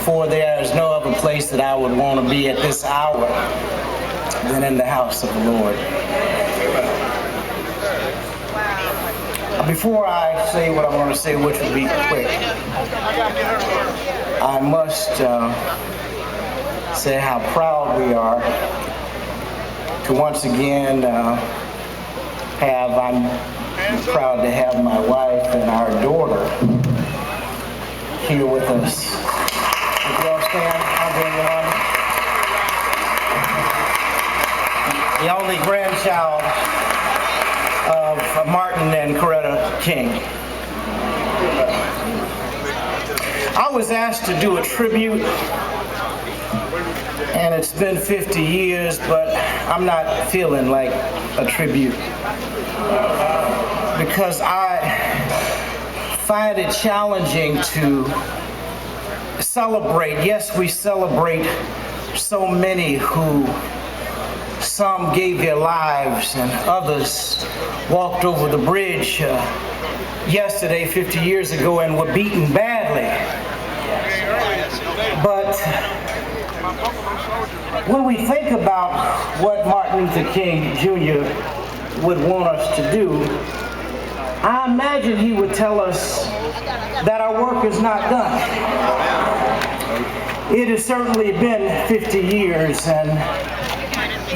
For there is no other place that I would want to be at this hour than in the house of the Lord. Before I say what I want to say, which will be quick, I must say how proud we are to once again I'm proud to have my wife and our daughter here with us. If you all stand, I'll bring you on. The only grandchild of Martin and Coretta King. I was asked to do a tribute, and it's been 50 years, but I'm not feeling like a tribute because I find it challenging to celebrate. Yes, we celebrate so many who some gave their lives and others walked over the bridge yesterday, 50 years ago, and were beaten badly. But when we think about what Martin Luther King Jr. would want us to do, I imagine he would tell us that our work is not done. It has certainly been 50 years, and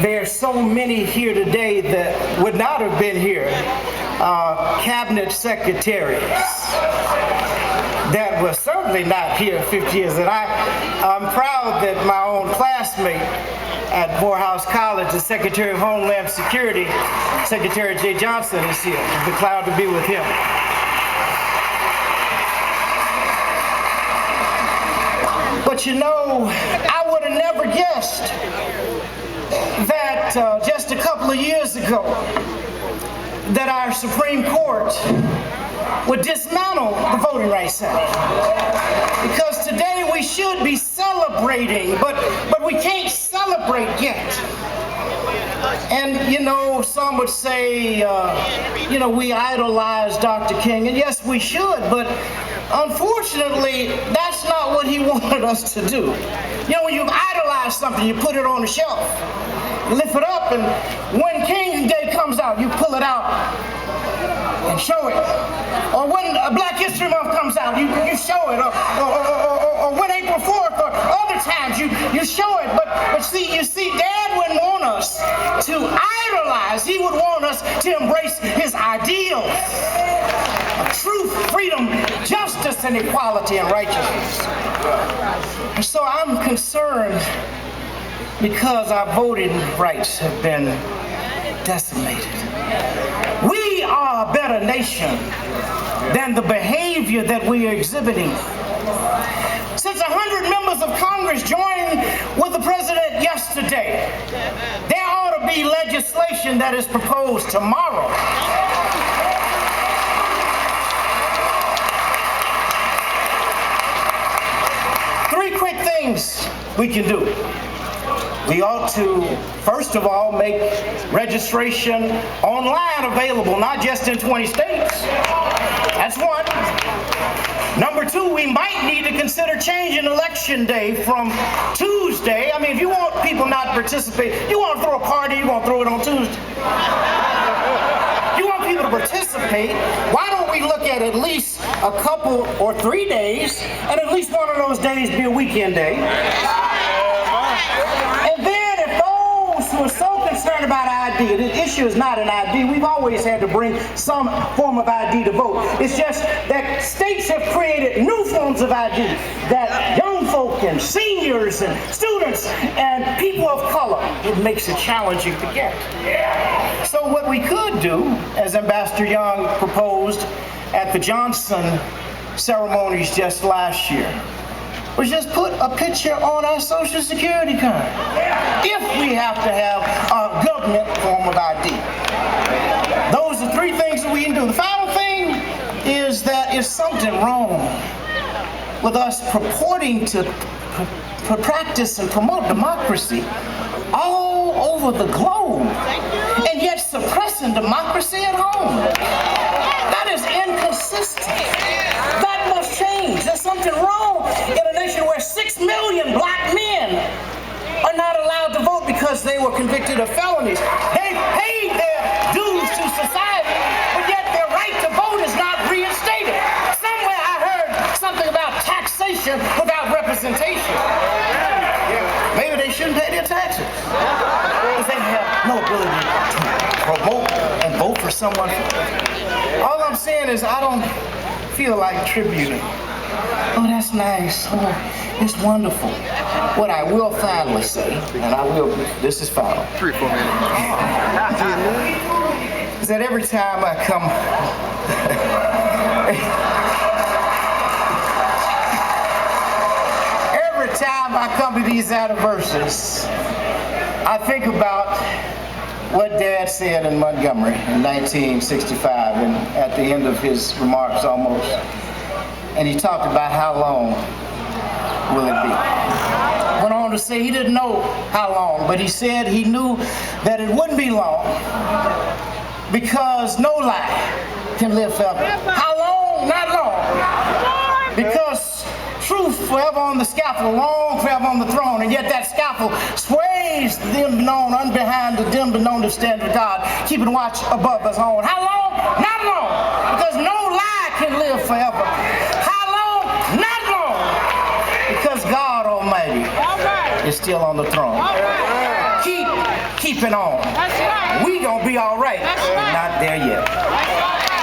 there's so many here today that would not have been here. Cabinet secretaries that were certainly not here 50 years. And I'm proud that my own classmate at Morehouse College, the Secretary of Homeland Security, Secretary Jay Johnson, is here. I'd be proud to be with him. But you know, I would have never guessed that just a couple of years ago that our Supreme Court would dismantle the Voting Rights Act. Because today we should be celebrating, but we can't celebrate yet. And you know, some would say, we idolize Dr. King, and yes, we should, but unfortunately, that's not what he wanted us to do. You know, when you idolize something, you put it on the shelf, you lift it up, and when King's Day comes out, you pull it out and show it. Or when Black History Month comes out, you show it. Or when April 4th or other times, you show it. But you see, Dad wouldn't want us to idolize. He would want us to embrace his ideals of truth, freedom, justice, and equality and righteousness. And so I'm concerned because our voting rights have been decimated. We are a better nation than the behavior that we are exhibiting. Since 100 members of Congress joined with the president yesterday, there ought to be legislation that is proposed tomorrow. Three quick things we can do. We ought to, first of all, make registration online available, not just in 20 states. That's one. Number two, we might need to consider changing election day from Tuesday. I mean, if you want people not to participate, you want to throw a party, you want to throw it on Tuesday. You want people to participate, why don't we look at least a couple or 3 days, and at least one of those days be a weekend day. And then if those who are so concerned about ID, the issue is not an ID. We've always had to bring some form of ID to vote. It's just that states have created new forms of ID that young folk and seniors and students and people of color, it makes it challenging to get. So what we could do, as Ambassador Young proposed at the Johnson ceremonies just last year, was just put a picture on our Social Security card. If we have to have a government form of ID. Those are three things that we can do. The final thing is that if something wrong with us purporting to practice and promote democracy all over the globe, and yet suppressing democracy at home, that is inconsistent. That must change. That's 6 million black men are not allowed to vote because they were convicted of felonies. They paid their dues to society, but yet their right to vote is not reinstated. Somewhere I heard something about taxation without representation. Maybe they shouldn't pay their taxes because they have no ability to promote and vote for someone. All I'm saying is I don't feel like tributing. Oh, that's nice. Oh, it's wonderful. What I will finally say, and I will, this is final, 3-4 minutes. is that every time I come, every time I come to these anniversaries, I think about what Dad said in Montgomery in 1965, and at the end of his remarks almost. And he talked about how long will it be. Went on to say he didn't know how long, but he said he knew that it wouldn't be long because no lie can live forever. How long? Not long. Because truth forever on the scaffold, long forever on the throne, and yet that scaffold sways the dim known, unbehind the dim known to stand with God, keeping watch above us on. How long? Not long. Because no lie can live forever. How long? Not long. Because God Almighty is still on the throne. Keep keeping on. We gonna be all right. We're not there yet.